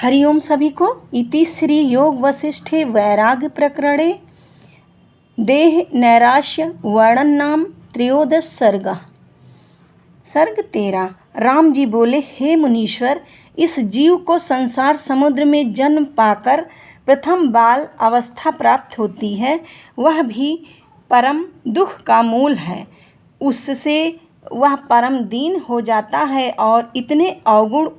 हरिओम सभी को। इति श्री योग वसिष्ठे वैराग्य प्रकरणे देह नैराश्य वर्णन नाम त्रयोदश सर्ग। सर्ग 13। राम जी बोले, हे मुनीश्वर, इस जीव को संसार समुद्र में जन्म पाकर प्रथम बाल अवस्था प्राप्त होती है, वह भी परम दुख का मूल है। उससे वह परम दीन हो जाता है और इतने अवगुण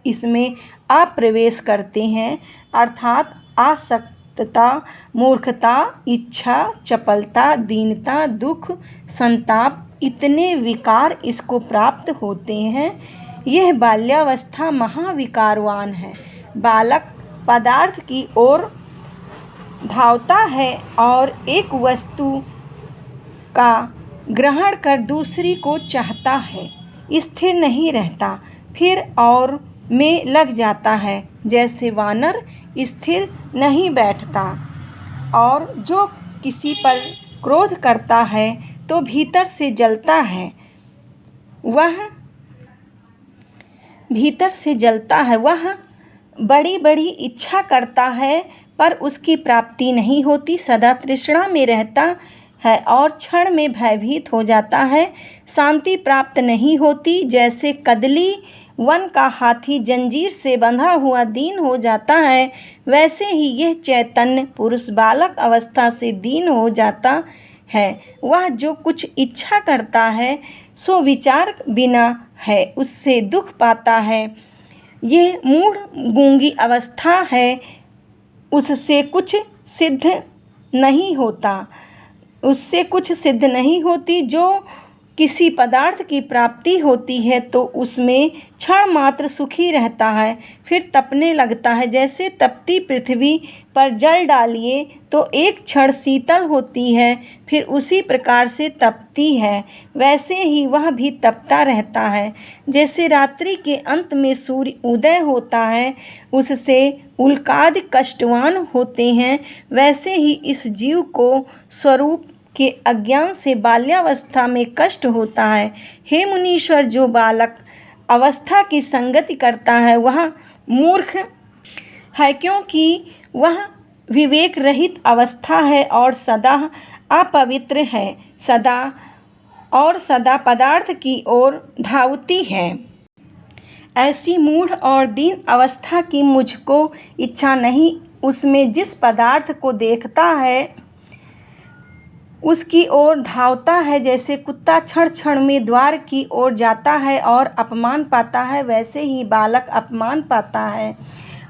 इसमें अप्रवेश करते हैं, अर्थात आसक्तता, मूर्खता, इच्छा, चपलता, दीनता, दुख, संताप, इतने विकार इसको प्राप्त होते हैं। यह बाल्यावस्था महाविकारवान है। बालक पदार्थ की ओर धावता है और एक वस्तु का ग्रहण कर दूसरी को चाहता है, स्थिर नहीं रहता, फिर और में लग जाता है, जैसे वानर स्थिर नहीं बैठता। और जो किसी पर क्रोध करता है तो भीतर से जलता है, वह बड़ी बड़ी इच्छा करता है पर उसकी प्राप्ति नहीं होती, सदा तृष्णा में रहता है और क्षण में भयभीत हो जाता है, शांति प्राप्त नहीं होती। जैसे कदली वन का हाथी जंजीर से बंधा हुआ दीन हो जाता है, वैसे ही यह चैतन्य पुरुष बालक अवस्था से दीन हो जाता है। वह जो कुछ इच्छा करता है सो विचार बिना है, उससे दुख पाता है। यह मूढ़ गूंगी अवस्था है, उससे कुछ सिद्ध नहीं होती। जो किसी पदार्थ की प्राप्ति होती है तो उसमें क्षण मात्र सुखी रहता है, फिर तपने लगता है। जैसे तपती पृथ्वी पर जल डालिए तो एक क्षण शीतल होती है, फिर उसी प्रकार से तपती है, वैसे ही वह भी तपता रहता है। जैसे रात्रि के अंत में सूर्य उदय होता है, उससे उल्कादि कष्टवान होते हैं, वैसे ही इस जीव को स्वरूप के अज्ञान से बाल्यावस्था में कष्ट होता है। हे मुनीश्वर, जो बालक अवस्था की संगति करता है वह मूर्ख है, क्योंकि वह विवेक रहित अवस्था है और सदा अपवित्र है, सदा पदार्थ की ओर धावती है। ऐसी मूढ़ और दीन अवस्था की मुझको इच्छा नहीं। उसमें जिस पदार्थ को देखता है उसकी ओर धावता है। जैसे कुत्ता क्षण क्षण में द्वार की ओर जाता है और अपमान पाता है, वैसे ही बालक अपमान पाता है।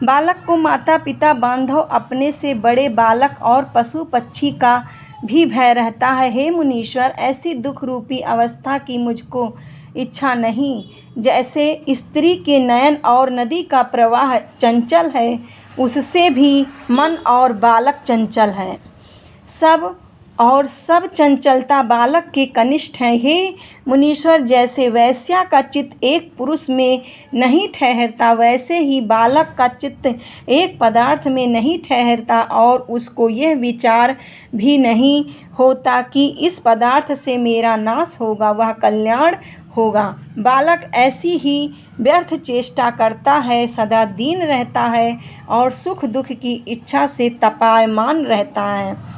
बालक को माता पिता, बांधव, अपने से बड़े बालक और पशु पक्षी का भी भय रहता है। हे मुनीश्वर, ऐसी दुख रूपी अवस्था की मुझको इच्छा नहीं। जैसे स्त्री के नयन और नदी का प्रवाह चंचल है, उससे भी मन और बालक चंचल है। सब चंचलता बालक के कनिष्ठ है। हे मुनीश्वर, जैसे वैश्या का चित्त एक पुरुष में नहीं ठहरता, वैसे ही बालक का चित्त एक पदार्थ में नहीं ठहरता और उसको यह विचार भी नहीं होता कि इस पदार्थ से मेरा नाश होगा, वह कल्याण होगा। बालक ऐसी ही व्यर्थ चेष्टा करता है, सदा दीन रहता है और सुख दुख की इच्छा से तपायमान रहता है।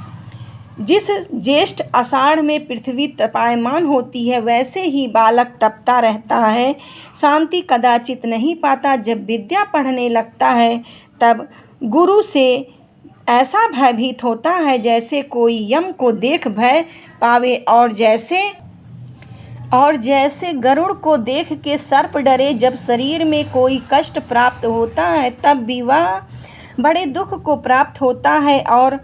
जिस ज्येष्ठ आषाढ़ में पृथ्वी तपायमान होती है, वैसे ही बालक तपता रहता है, शांति कदाचित नहीं पाता। जब विद्या पढ़ने लगता है तब गुरु से ऐसा भयभीत होता है जैसे कोई यम को देख भय पावे, और जैसे गरुड़ को देख के सर्प डरे। जब शरीर में कोई कष्ट प्राप्त होता है तब भी वह बड़े दुख को प्राप्त होता है और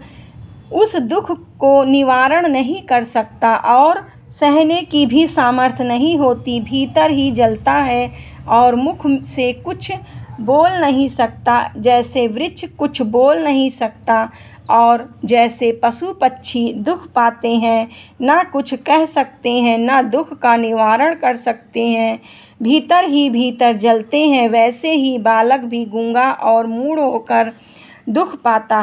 उस दुख को निवारण नहीं कर सकता और सहने की भी सामर्थ्य नहीं होती। भीतर ही जलता है और मुख से कुछ बोल नहीं सकता। जैसे वृक्ष कुछ बोल नहीं सकता और जैसे पशु पक्षी दुख पाते हैं, ना कुछ कह सकते हैं, ना दुख का निवारण कर सकते हैं, भीतर ही भीतर जलते हैं, वैसे ही बालक भी गूंगा और मूढ़ होकर दुख पाता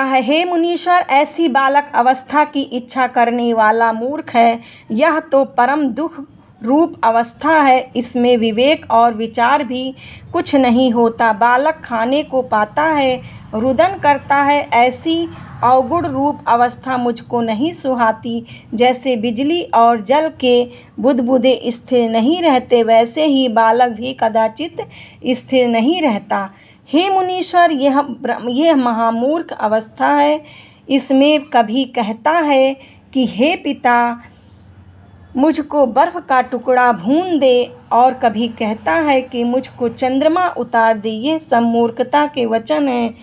है। हे मुनीश्वर, ऐसी बालक अवस्था की इच्छा करने वाला मूर्ख है। यह तो परम दुख रूप अवस्था है, इसमें विवेक और विचार भी कुछ नहीं होता। बालक खाने को पाता है, रुदन करता है, ऐसी अवगुण रूप अवस्था मुझको नहीं सुहाती। जैसे बिजली और जल के बुदबुदे स्थिर नहीं रहते, वैसे ही बालक भी कदाचित स्थिर नहीं रहता। हे मुनीश्वर, यह महामूर्ख अवस्था है। इसमें कभी कहता है कि हे पिता, मुझको बर्फ़ का टुकड़ा भून दे, और कभी कहता है कि मुझको चंद्रमा उतार दे। ये सब मूर्खता के वचन हैं।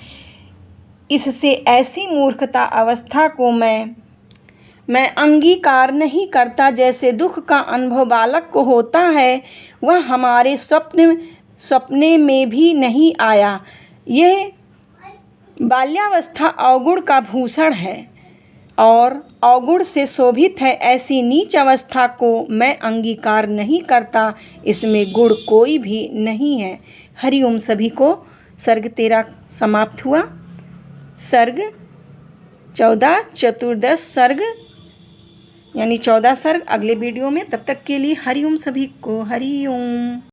इससे ऐसी मूर्खता अवस्था को मैं अंगीकार नहीं करता। जैसे दुख का अनुभव बालक को होता है, वह हमारे सपने में भी नहीं आया। यह बाल्यावस्था अवगुण का भूषण है और अवगुण से शोभित है। ऐसी नीच अवस्था को मैं अंगीकार नहीं करता। इसमें गुण कोई भी नहीं है। हरिओम। सभी को सर्ग 13 समाप्त हुआ। सर्ग 14 चतुर्दश सर्ग यानी 14 सर्ग अगले वीडियो में। तब तक के लिए हरिओम सभी को। हरिओम।